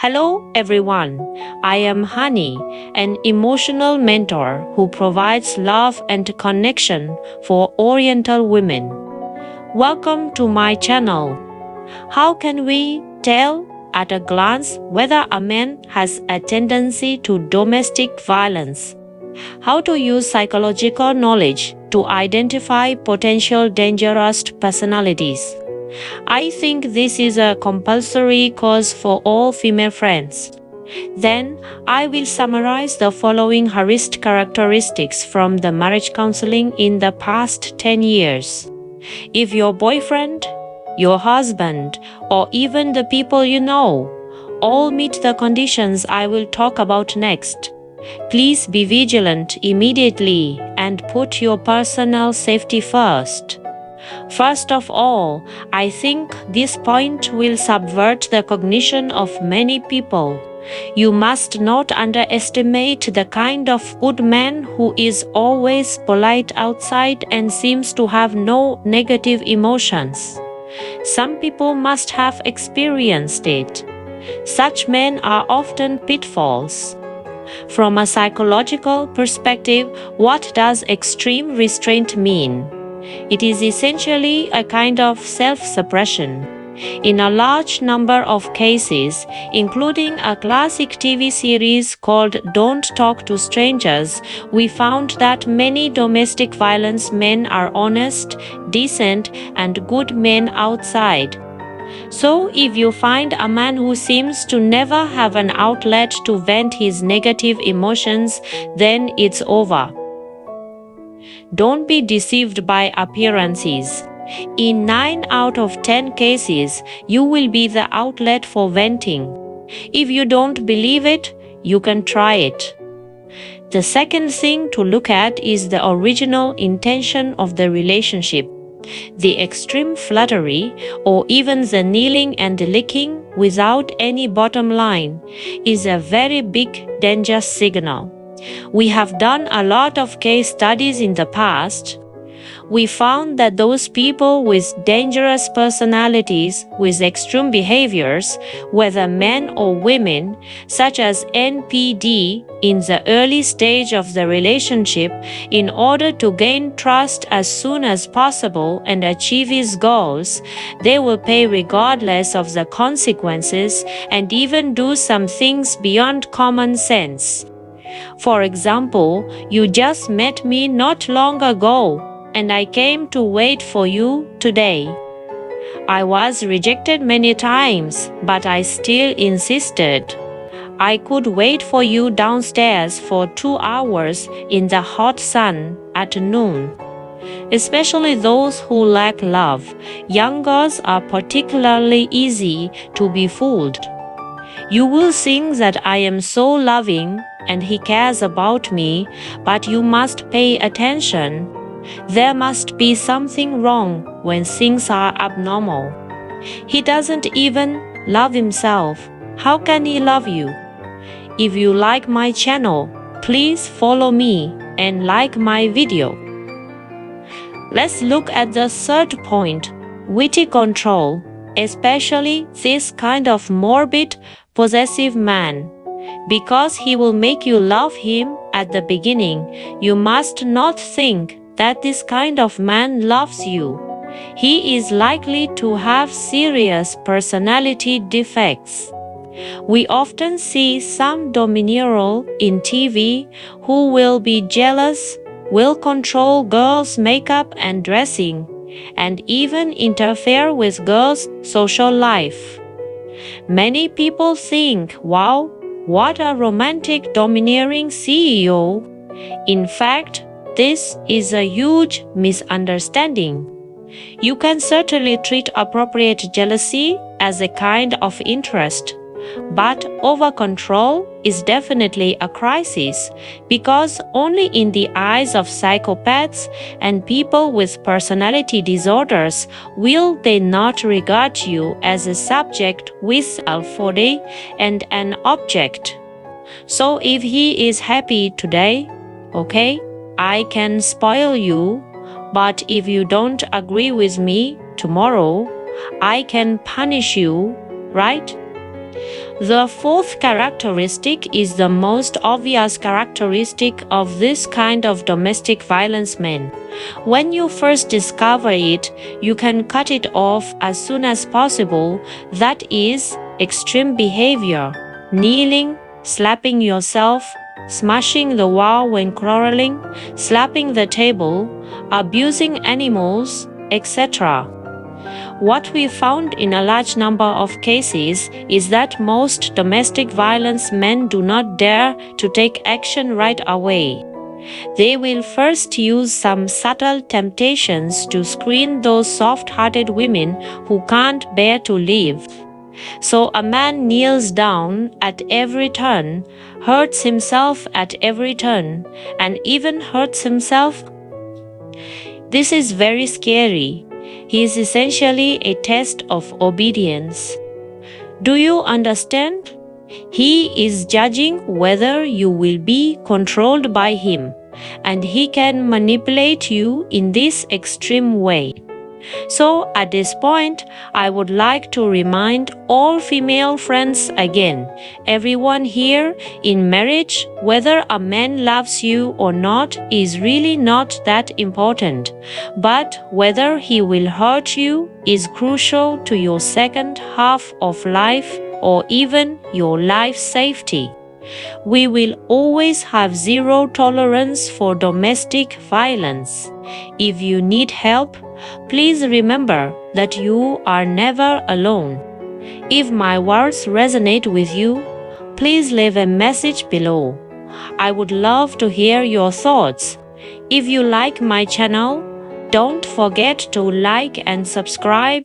Hello everyone, I am Hani, an emotional mentor who provides love and connection for Oriental women. Welcome to my channel. How can we tell at a glance whether a man has a tendency to domestic violence? How to use psychological knowledge to identify potential dangerous personalities? I think this is a compulsory course for all female friends. Then, I will summarize the following harassed characteristics from the marriage counseling in the past 10 years. If your boyfriend, your husband, or even the people you know all meet the conditions I will talk about next, please be vigilant immediately and put your personal safety first. First of all, I think this point will subvert the cognition of many people. You must not underestimate the kind of good man who is always polite outside and seems to have no negative emotions. Some people must have experienced it. Such men are often pitfalls. From a psychological perspective, what does extreme restraint mean? It is essentially a kind of self-suppression. In a large number of cases, including a classic TV series called Don't Talk to Strangers, we found that many domestic violence men are honest, decent, and good men outside. So, if you find a man who seems to never have an outlet to vent his negative emotions, then it's over. Don't be deceived by appearances. In 9 out of 10 cases, you will be the outlet for venting. If you don't believe it, you can try it. The second thing to look at is the original intention of the relationship. The extreme flattery, or even the kneeling and licking without any bottom line, is a very big danger signal. We have done a lot of case studies in the past. We found that those people with dangerous personalities, with extreme behaviors, whether men or women, such as NPD, in the early stage of the relationship, in order to gain trust as soon as possible and achieve his goals, they will pay regardless of the consequences and even do some things beyond common sense. For example, you just met me not long ago, and I came to wait for you today. I was rejected many times, but I still insisted. I could wait for you downstairs for 2 hours in the hot sun at noon. Especially those who lack love, young girls are particularly easy to be fooled. You will think that I am so loving and he cares about me, but you must pay attention. There must be something wrong when things are abnormal. He doesn't even love himself. How can he love you? If you like my channel, please follow me and like my video. Let's look at the third point, witty control, especially this kind of morbid, possessive man. Because he will make you love him at the beginning, you must not think that this kind of man loves you. He is likely to have serious personality defects. We often see some domineer in TV who will be jealous, will control girls' makeup and dressing, and even interfere with girls' social life. Many people think, wow, what a romantic domineering CEO. In fact, this is a huge misunderstanding. You can certainly treat appropriate jealousy as a kind of interest, but over-control is definitely a crisis because only in the eyes of psychopaths and people with personality disorders will they not regard you as a subject with alphabody and an object. So if he is happy today, okay, I can spoil you, but if you don't agree with me tomorrow, I can punish you, right? The fourth characteristic is the most obvious characteristic of this kind of domestic violence men. When you first discover it, you can cut it off as soon as possible. That is, extreme behavior, kneeling, slapping yourself, smashing the wall when quarreling, slapping the table, abusing animals, etc. What we found in a large number of cases is that most domestic violence men do not dare to take action right away. They will first use some subtle temptations to screen those soft-hearted women who can't bear to live. So a man kneels down at every turn, hurts himself at every turn, and even hurts himself. This is very scary. He is essentially a test of obedience. Do you understand? He is judging whether you will be controlled by him, and he can manipulate you in this extreme way. So at this point, I would like to remind all female friends again, everyone here, in marriage, whether a man loves you or not is really not that important, but whether he will hurt you is crucial to your second half of life or even your life safety. We will always have zero tolerance for domestic violence. If you need help, please remember that you are never alone. If my words resonate with you, please leave a message below. I would love to hear your thoughts. If you like my channel, don't forget to like and subscribe.